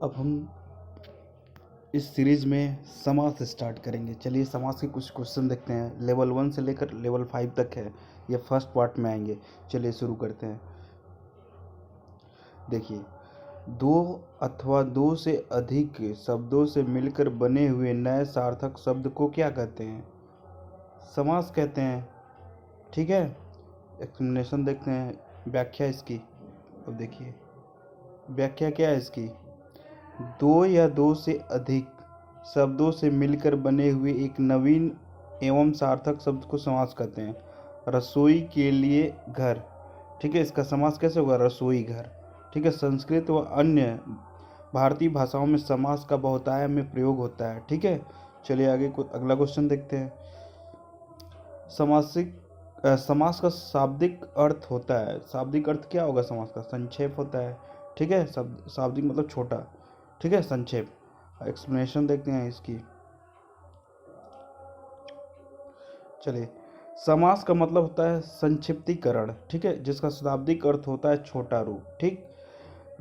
अब हम इस सीरीज में समास स्टार्ट करेंगे। चलिए समास के कुछ क्वेश्चन देखते हैं। लेवल 1 से लेकर लेवल 5 तक है, ये फर्स्ट पार्ट में आएंगे। चलिए शुरू करते हैं। देखिए, दो अथवा दो से अधिक शब्दों से मिलकर बने हुए नए सार्थक शब्द को क्या कहते हैं? समास कहते हैं। ठीक है, एक्सप्लेनेशन देखते हैं, व्याख्या इसकी। अब देखिए व्याख्या क्या है इसकी। दो या दो से अधिक शब्दों से मिलकर बने हुए एक नवीन एवं सार्थक शब्द को समास कहते हैं। रसोई के लिए घर, ठीक है, इसका समास कैसे होगा? रसोई घर। ठीक है, संस्कृत व अन्य भारतीय भाषाओं में समास का बहुतायत में प्रयोग होता है। ठीक है, चलिए आगे अगला क्वेश्चन देखते हैं। समास का शाब्दिक अर्थ होता है। शाब्दिक अर्थ क्या होगा? समास का संक्षेप होता है। ठीक है, शाब्दिक मतलब छोटा। ठीक है, संक्षेप। एक्सप्लेनेशन देखते हैं इसकी। चलिए, समास का मतलब होता है संक्षिप्तीकरण। ठीक है, जिसका शाब्दिक अर्थ होता है छोटा रूप। ठीक,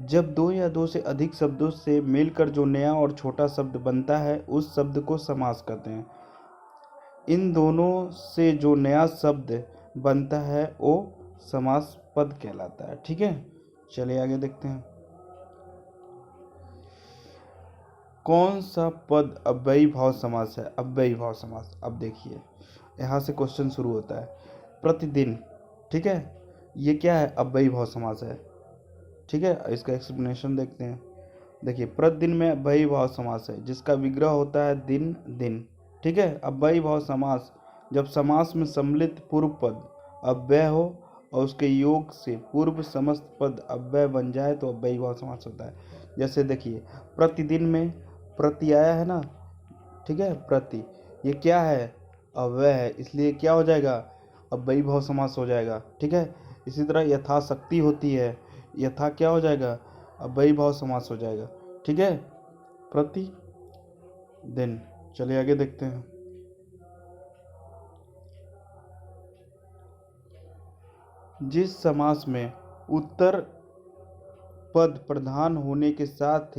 जब दो या दो से अधिक शब्दों से मिलकर जो नया और छोटा शब्द बनता है उस शब्द को समास कहते हैं। इन दोनों से जो नया शब्द बनता है वो समास पद कहलाता है। ठीक है, चलिए आगे देखते हैं। कौन सा पद अव्ययी भाव समास है? अव्ययी भाव समास। अब देखिए, यहाँ से क्वेश्चन शुरू होता है। प्रतिदिन, ठीक है, ये क्या है? अव्ययी भाव समास है। ठीक है, इसका एक्सप्लेनेशन देखते हैं। देखिए, प्रतिदिन में अव्ययी भाव समास है जिसका विग्रह होता है दिन दिन। ठीक है, अव्ययी भाव समास जब समास में सम्मिलित पूर्व पद अव्यय हो और उसके योग से पूर्व समस्त पद अव्यय बन जाए तो अव्ययी भाव समास होता है। जैसे देखिए, प्रतिदिन में प्रति आया है ना, ठीक है, प्रति, ये क्या है? अव्यय है, इसलिए क्या हो जाएगा? अव्ययी भाव समास हो जाएगा। ठीक है, इसी तरह यथाशक्ति होती है, यथा क्या हो जाएगा? अव्ययी भाव समास हो जाएगा। ठीक है, प्रति दिन। चलिए आगे देखते हैं। जिस समास में उत्तर पद प्रधान होने के साथ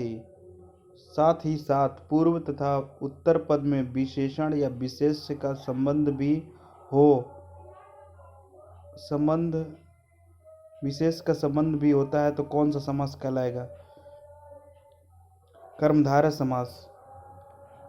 पूर्व तथा उत्तर पद में विशेषण या विशेष्य का संबंध भी हो, विशेष का संबंध भी होता है तो कौन सा समास कहलाएगा? कर्मधारय समास।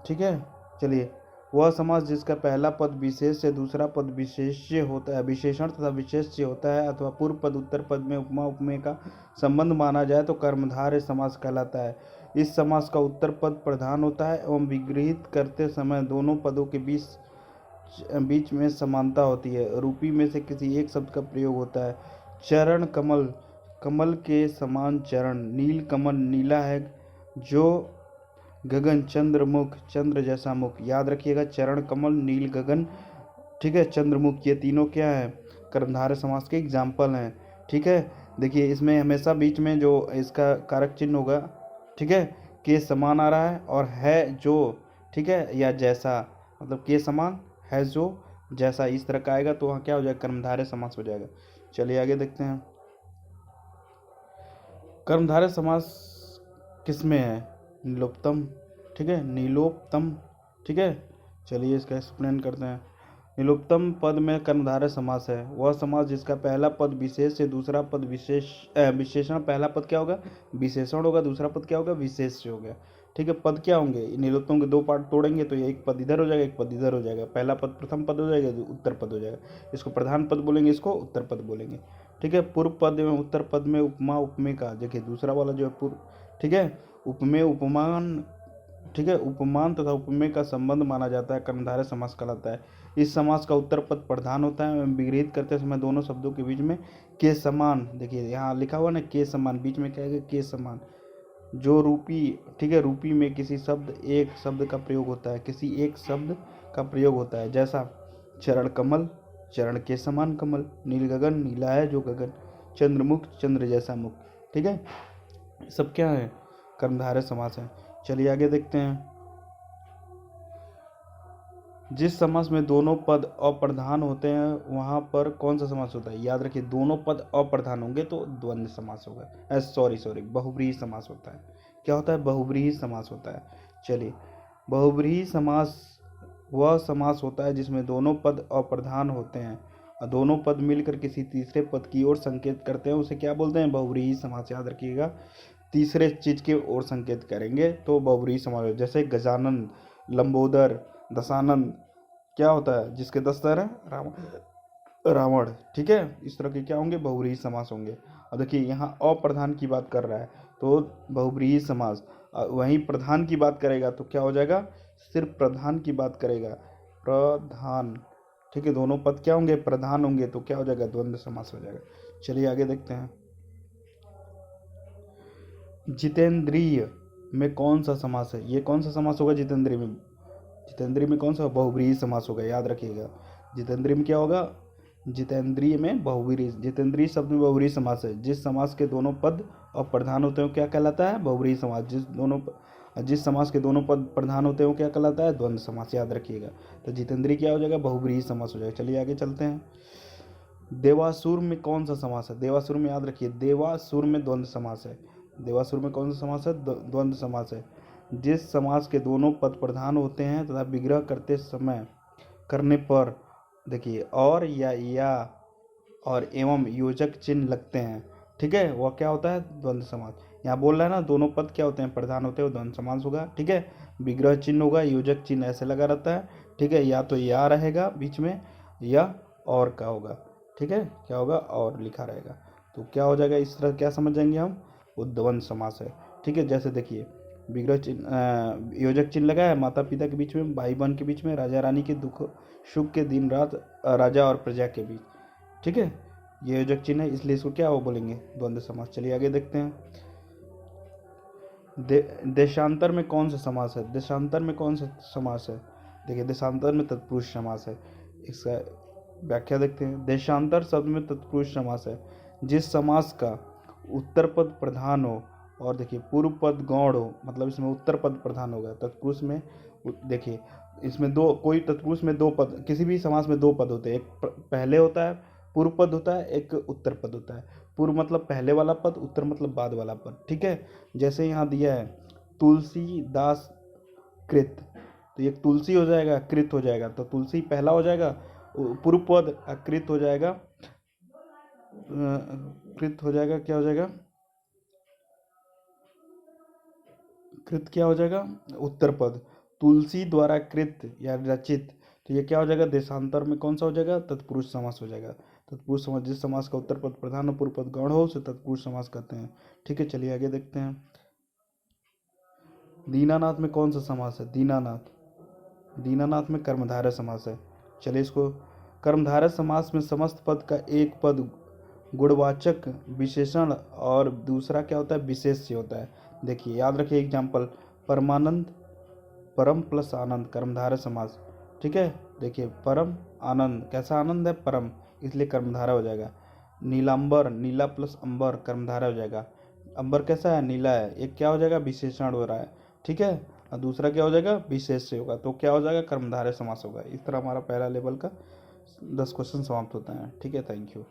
ठीक है, चलिए, वह समास जिसका पहला पद विशेष से दूसरा पद विशेष्य होता है, विशेषण तथा विशेष्य होता है, अथवा पूर्व पद उत्तर पद में उपमा उपमेय का संबंध माना जाए तो कर्मधारय समास कहलाता है। इस समास का उत्तर पद प्रधान होता है एवं विग्रहित करते समय दोनों पदों के बीच में समानता होती है। रूपी में से किसी एक शब्द का प्रयोग होता है। चरण कमल, कमल के समान चरण। नील कमल, नीला है जो गगन। चंद्रमुख, चंद्र जैसा मुख। याद रखिएगा, चरण कमल, नील गगन, ठीक है, चंद्रमुख, ये तीनों क्या है? कर्मधारय समास के एग्जाम्पल हैं। ठीक है, देखिए इसमें हमेशा बीच में जो इसका कारक चिन्ह होगा, ठीक है, के समान आ रहा है और है जो, ठीक है, या जैसा, मतलब के समान है जो जैसा, इस तरह का आएगा तो वहाँ क्या हो जाएगा? कर्मधारय समास हो जाएगा। चलिए आगे देखते हैं। कर्मधारय समास किसमें है? नीलोत्तम। ठीक है, नीलोत्तम। ठीक है, चलिए इसका एक्सप्लेन करते हैं। नीलोत्तम पद में कर्मधारय समास है वह समास जिसका पहला पद विशेष से दूसरा पद विशेषण। पहला पद क्या होगा? विशेषण होगा, दूसरा पद क्या होगा? विशेष्य हो गया। ठीक है, पद क्या होंगे? नीलोत्तम के दो पार्ट तोड़ेंगे तो ये एक पद इधर हो जाएगा, एक पद इधर हो जाएगा। पहला पद प्रथम पद हो जाएगा, उत्तर पद हो जाएगा। इसको प्रधान पद बोलेंगे, इसको उत्तर पद बोलेंगे। ठीक है, पूर्व पद में उत्तर पद में उपमा उपमेय का, देखिए दूसरा वाला जो है पूर्व, ठीक है, उपमेय उपमान, ठीक है, उपमान तथा उपमेय का संबंध माना जाता है, कर्मधारय समास कहलाता है। इस समास का उत्तर पद प्रधान होता है एवं विग्रहित करते समय दोनों शब्दों के बीच में के समान, देखिए यहाँ लिखा हुआ ना, के समान, बीच में क्या है? के समान, जो रूपी, ठीक है, रूपी में किसी शब्द एक शब्द का प्रयोग होता है, किसी एक शब्द का प्रयोग होता है। जैसा चरण कमल, चरण के समान कमल। नील गगन, नीला है जो गगन। चंद्रमुख, चंद्र जैसा मुख। ठीक है, सब क्या है? कर्मधारय समास है। चलिए आगे देखते हैं। जिस समास में दोनों पद अप्रधान होते हैं वहाँ पर कौन सा समास होता है? याद रखिए, दोनों पद अप्रधान होंगे तो द्वंद्व समास होगा। सॉरी बहुब्रीहि समास होता है। क्या होता है? बहुब्रीहि समास होता है। चलिए, बहुब्रीहि समास वह समास होता है जिसमें दोनों पद अप्रधान होते हैं और दोनों पद मिलकर किसी तीसरे पद की ओर संकेत करते हैं, उसे क्या बोलते हैं? बहुब्रीहि समास। याद रखिएगा, तीसरे चीज की ओर संकेत करेंगे तो बहुब्रीहि समास। जैसे गजानन, लंबोदर, दशानंद, क्या होता है? जिसके 10 सर है, रावण। ठीक है, इस तरह के क्या होंगे? बहुब्रीहि समास होंगे। और देखिए, यहाँ अप्रधान की बात कर रहा है तो बहुब्रीहि समास। वहीं प्रधान की बात करेगा तो क्या हो जाएगा? सिर्फ प्रधान की बात करेगा, प्रधान। ठीक है, दोनों पद क्या होंगे? प्रधान होंगे तो क्या हो जाएगा? द्वंद्व समास हो जाएगा। चलिए आगे देखते हैं। जितेंद्रिय में कौन सा समास है? ये कौन सा समास होगा जितेंद्रिय में? जितेंद्रिय में कौन सा? बहुब्रीहि समास होगा। याद रखिएगा, जितेंद्रिय में क्या होगा? जितेंद्रिय में बहुब्रीहि, जितेंद्रिय शब्द में बहुब्रीहि समास है। जिस समास के दोनों पद और प्रधान होते हैं वो क्या कहलाता है? बहुब्रीहि समास। जिस समास के दोनों पद प्रधान होते हैं वो क्या कहलाता है? द्वंद्व समास। याद रखिएगा, तो जितेंद्रिय क्या हो जाएगा? बहुब्रीहि समास हो जाएगा। चलिए आगे चलते हैं। देवासुर में कौन सा समास है? देवासुर में याद रखिए, देवासुर में द्वंद्व समास है। देवासुर में कौन सा समास है? द्वंद्व समास है। जिस समास के दोनों पद प्रधान होते हैं तथा विग्रह करने पर देखिए या और एवं योजक चिन्ह लगते हैं, ठीक है, वह क्या होता है? द्वंद्व समास। यहाँ बोल रहा है ना, दोनों पद क्या होते हैं? प्रधान होते हैं, वो द्वंद्व समास होगा। ठीक है, विग्रह चिन्ह होगा, योजक चिन्ह ऐसे लगा रहता है। ठीक है, या तो या रहेगा बीच में या और का होगा। ठीक है, क्या होगा? और लिखा रहेगा तो क्या हो जाएगा? इस तरह क्या समझ जाएंगे हम? वो द्वंद्व समास है। ठीक है, जैसे देखिए, विग्रह चिन्ह, योजक चिन्ह लगा है माता पिता के बीच में, भाई बहन के बीच में, राजा रानी के दुख सुख के दिन रात, राजा और प्रजा के बीच। ठीक है, ये योजक चिन्ह है, इसलिए इसको क्या वो बोलेंगे? द्वंद्व समास। चलिए आगे देखते हैं। देशांतर में कौन सा समास है? देशांतर में कौन सा समास है? देखिए, देशांतर में तत्पुरुष समास है। इसका व्याख्या देखते हैं। देशांतर शब्द में तत्पुरुष समास है जिस समास का उत्तर पद प्रधान हो और देखिए पूर्व पद गौण हो, मतलब इसमें उत्तर पद प्रधान होगा। तत्पुरुष में देखिए, इसमें दो, कोई तत्पुरुष में दो पद, किसी भी समास में दो पद होते हैं। एक पहले होता है, पूर्व पद होता है, एक उत्तर पद होता है। पूर्व मतलब पहले वाला पद, उत्तर मतलब बाद वाला पद। ठीक है, जैसे यहाँ दिया है तुलसीदास कृत, तो ये तुलसी हो जाएगा, कृत हो जाएगा, तो तुलसी पहला हो जाएगा, पूर्व पद कृत हो जाएगा, कृत हो जाएगा, क्या हो जाएगा? कृत क्या हो जाएगा? उत्तर पद। तुलसी द्वारा कृत या रचित, तो ये क्या हो जाएगा? देशांतर में कौन सा हो जाएगा? तत्पुरुष समास हो जाएगा। तत्पुरुष समास, जिस समास का उत्तर पद प्रधान और पूर्व पद गौण हो उसे तत्पुरुष समास कहते हैं। ठीक है, चलिए आगे देखते हैं। दीनानाथ में कौन सा समास है? दीनानाथ, दीनानाथ में कर्मधारय समास है। चलिए इसको, कर्मधारय समास में समस्त पद का एक पद गुणवाचक विशेषण और दूसरा क्या होता है? विशेष्य होता है। देखिए, याद रखिए एग्जाम्पल, परमानंद, परम प्लस आनंद, कर्मधारय समास। ठीक है, देखिए परम आनंद, कैसा आनंद है? परम, इसलिए कर्मधारय हो जाएगा। नीलांबर, नीला प्लस अंबर, कर्मधारय हो जाएगा। अंबर कैसा है? नीला है, एक क्या हो जाएगा? विशेषण हो रहा है। ठीक है, और दूसरा क्या हो जाएगा? विशेष से होगा, तो क्या हो जाएगा? कर्मधारय समास होगा। इस तरह हमारा पहला लेवल का 10 क्वेश्चन समाप्त होता है। ठीक है, थैंक यू।